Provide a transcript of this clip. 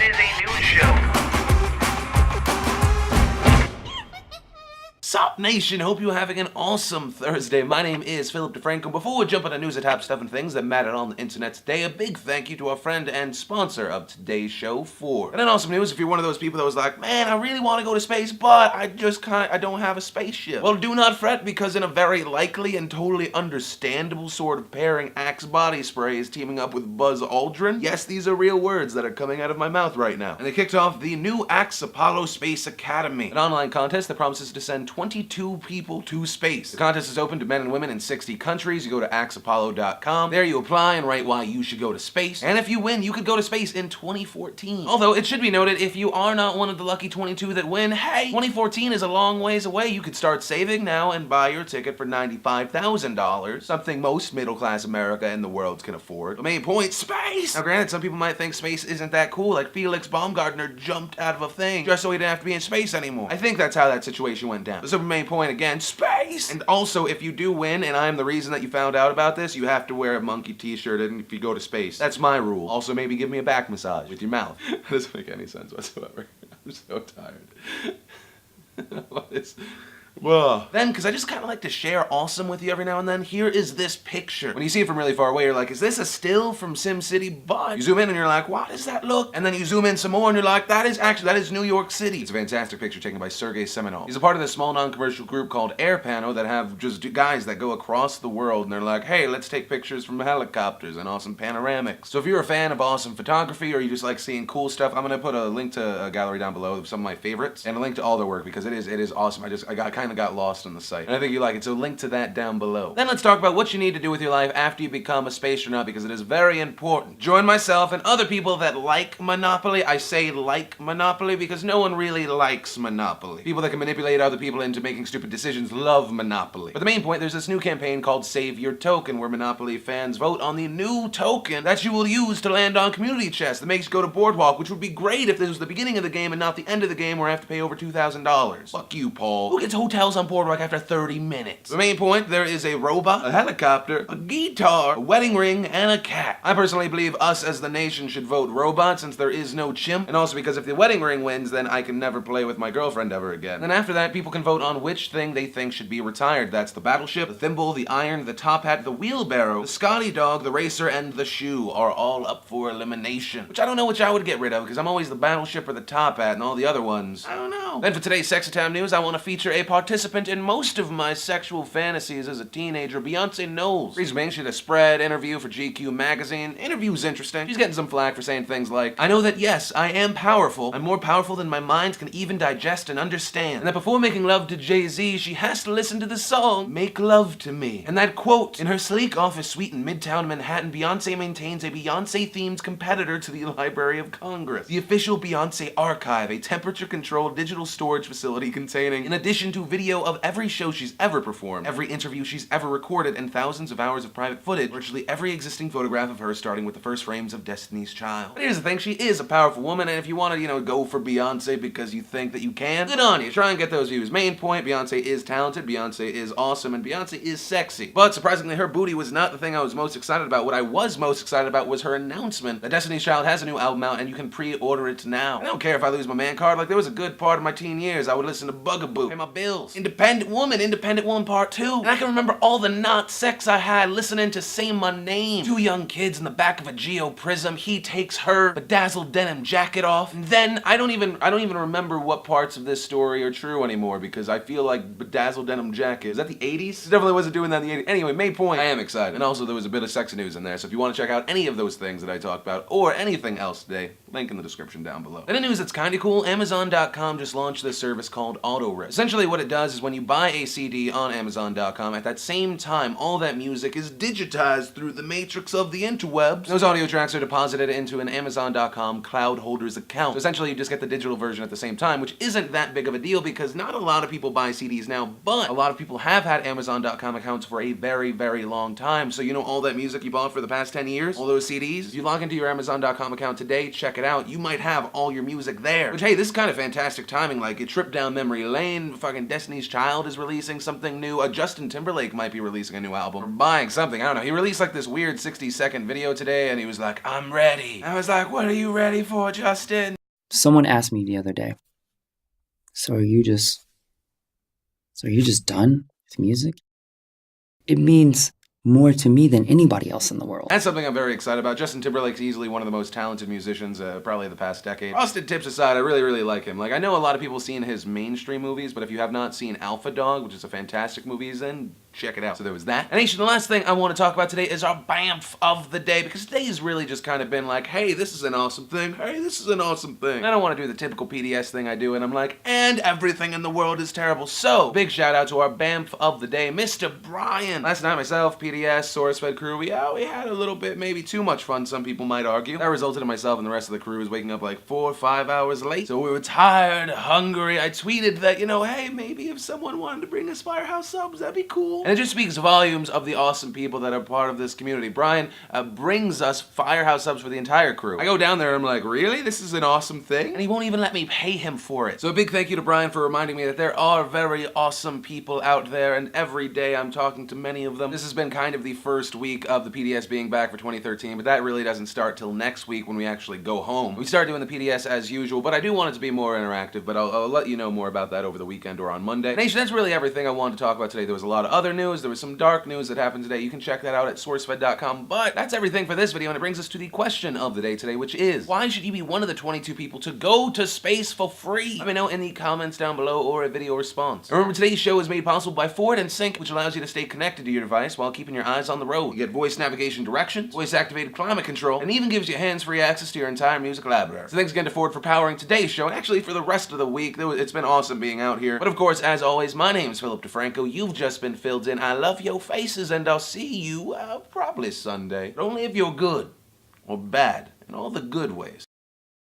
is a news show. Sup Nation, hope you're having an awesome Thursday. My name is Philip DeFranco. Before we jump into news and top stuff and things that matter on the internet today, a big thank you to our friend and sponsor of today's show, Ford. And in awesome news, if you're one of those people that was like, man, I really want to go to space, but I don't have a spaceship. Well, do not fret, because in a very likely and totally understandable sort of pairing, Axe body spray is teaming up with Buzz Aldrin. Yes, these are real words that are coming out of my mouth right now. And they kicked off the new Axe Apollo Space Academy, an online contest that promises to send 22 people to space. The contest is open to men and women in 60 countries. You go to axeapollo.com. There you apply and write why you should go to space. And if you win, you could go to space in 2014. Although, it should be noted, if you are not one of the lucky 22 that win, hey, 2014 is a long ways away. You could start saving now and buy your ticket for $95,000. Something most middle-class America and the world can afford. The main point, space! Now granted, some people might think space isn't that cool, like Felix Baumgartner jumped out of a thing just so he didn't have to be in space anymore. I think that's how that situation went down. The super main point again, space! And also, if you do win, and I'm the reason that you found out about this, you have to wear a monkey t-shirt and if you go to space. That's my rule. Also, maybe give me a back massage with your mouth. That doesn't make any sense whatsoever. I'm so tired. What is... Whoa. Then, because I just kind of like to share awesome with you every now and then, here is this picture. When you see it from really far away, you're like, is this a still from SimCity? But you zoom in and you're like, what does that look? And then you zoom in some more and you're like, that is New York City. It's a fantastic picture taken by Sergei Semenov. He's a part of this small non-commercial group called Airpano that have just guys that go across the world and they're like, hey, let's take pictures from helicopters and awesome panoramics. So if you're a fan of awesome photography or you just like seeing cool stuff, I'm gonna put a link to a gallery down below of some of my favorites and a link to all their work because it is awesome. I kind of got lost on the site. And I think you like it, so link to that down below. Then let's talk about what you need to do with your life after you become a spacetronaut because it is very important. Join myself and other people that like Monopoly. I say like Monopoly because no one really likes Monopoly. People that can manipulate other people into making stupid decisions love Monopoly. But the main point, there's this new campaign called Save Your Token where Monopoly fans vote on the new token that you will use to land on community chests that makes you go to Boardwalk, which would be great if this was the beginning of the game and not the end of the game where I have to pay over $2,000. Fuck you, Paul. Who gets hotels on Boardwalk after 30 minutes? The main point, there is a robot, a helicopter, a guitar, a wedding ring, and a cat. I personally believe us as the nation should vote robot since there is no chimp, and also because if the wedding ring wins, then I can never play with my girlfriend ever again. Then after that, people can vote on which thing they think should be retired. That's the battleship, the thimble, the iron, the top hat, the wheelbarrow, the Scotty dog, the racer, and the shoe are all up for elimination. Which I don't know which I would get rid of because I'm always the battleship or the top hat and all the other ones. I don't know. Then for today's Sexy Time News, I want to feature a participant in most of my sexual fantasies as a teenager, Beyonce Knowles. Reason being, she did a spread interview for GQ magazine. Interview's interesting. She's getting some flack for saying things like, I know that yes, I am powerful. I'm more powerful than my mind can even digest and understand. And that before making love to Jay-Z, she has to listen to the song, Make Love to Me. And that quote, in her sleek office suite in Midtown Manhattan, Beyonce maintains a Beyonce-themed competitor to the Library of Congress. The official Beyonce archive, a temperature-controlled digital storage facility containing, in addition to video of every show she's ever performed, every interview she's ever recorded, and thousands of hours of private footage, virtually every existing photograph of her starting with the first frames of Destiny's Child. But here's the thing, she is a powerful woman, and if you want to, go for Beyonce because you think that you can, good on you, try and get those views. Main point, Beyonce is talented, Beyonce is awesome, and Beyonce is sexy. But surprisingly, her booty was not the thing I was most excited about. What I was most excited about was her announcement that Destiny's Child has a new album out and you can pre-order it now. I don't care if I lose my man card, like there was a good part of my teen years I would listen to Bugaboo, pay my bills. Independent Woman Part 2. And I can remember all the not sex I had listening to Say My Name. Two young kids in the back of a Geo Prism. He takes her bedazzled denim jacket off. And then I don't even remember what parts of this story are true anymore because I feel like bedazzled denim jacket. Is that the 80s? It definitely wasn't doing that in the 80s. Anyway, main point, I am excited. And also there was a bit of sexy news in there. So if you want to check out any of those things that I talked about or anything else today, link in the description down below. Then in news that's kinda cool, Amazon.com just launched this service called AutoRip. Essentially what it does is when you buy a CD on Amazon.com, at that same time, all that music is digitized through the matrix of the interwebs. Those audio tracks are deposited into an Amazon.com cloud holder's account. So essentially you just get the digital version at the same time, which isn't that big of a deal because not a lot of people buy CDs now, but a lot of people have had Amazon.com accounts for a very, very long time. So all that music you bought for the past 10 years, all those CDs, if you log into your Amazon.com account today, check it out, you might have all your music there. Which, hey, this is kind of fantastic timing, like it tripped down memory lane, fucking Destiny's Child is releasing something new. Justin Timberlake might be releasing a new album. Or buying something, I don't know. He released like this weird 60-second video today and he was like, I'm ready. I was like, what are you ready for, Justin? Someone asked me the other day, so are you just done with music? It means more to me than anybody else in the world. That's something I'm very excited about. Justin Timberlake's easily one of the most talented musicians, probably the past decade. Frosted Tips aside, I really like him. Like, I know a lot of people seen his mainstream movies, but if you have not seen Alpha Dog, which is a fantastic movie, then check it out. So there was that. And Nation, the last thing I want to talk about today is our BAMF of the day, because today's really just kind of been like, hey, this is an awesome thing. Hey, this is an awesome thing. And I don't want to do the typical PDS thing I do, and I'm like, and everything in the world is terrible. So, big shout out to our BAMF of the day, Mr. Brian. Last night, myself, PDS, SourceFed crew, we had a little bit, maybe too much fun, some people might argue. That resulted in myself and the rest of the crew was waking up like 4 or 5 hours late. So we were tired, hungry. I tweeted that, hey, maybe if someone wanted to bring us Firehouse subs, that'd be cool. And it just speaks volumes of the awesome people that are part of this community. Brian brings us Firehouse subs for the entire crew. I go down there and I'm like, really? This is an awesome thing? And he won't even let me pay him for it. So a big thank you to Brian for reminding me that there are very awesome people out there, and every day I'm talking to many of them. This has been kind of the first week of the PDS being back for 2013, but that really doesn't start till next week when we actually go home. We start doing the PDS as usual, but I do want it to be more interactive, but I'll let you know more about that over the weekend or on Monday. Nation, that's really everything I wanted to talk about today. There was a lot of other news. There was some dark news that happened today. You can check that out at sourcefed.com, but that's everything for this video, and it brings us to the question of the day today, which is, why should you be one of the 22 people to go to space for free? Let me know in the comments down below or a video response. And remember, today's show is made possible by Forward and Sync, which allows you to stay connected to your device while keeping your eyes on the road. You get voice navigation directions, voice-activated climate control, and even gives you hands-free access to your entire music library. So thanks again to Ford for powering today's show, and actually for the rest of the week. It's been awesome being out here. But of course, as always, my name's Philip DeFranco. You've just been filled in. I love your faces, and I'll see you probably Sunday. But only if you're good or bad in all the good ways.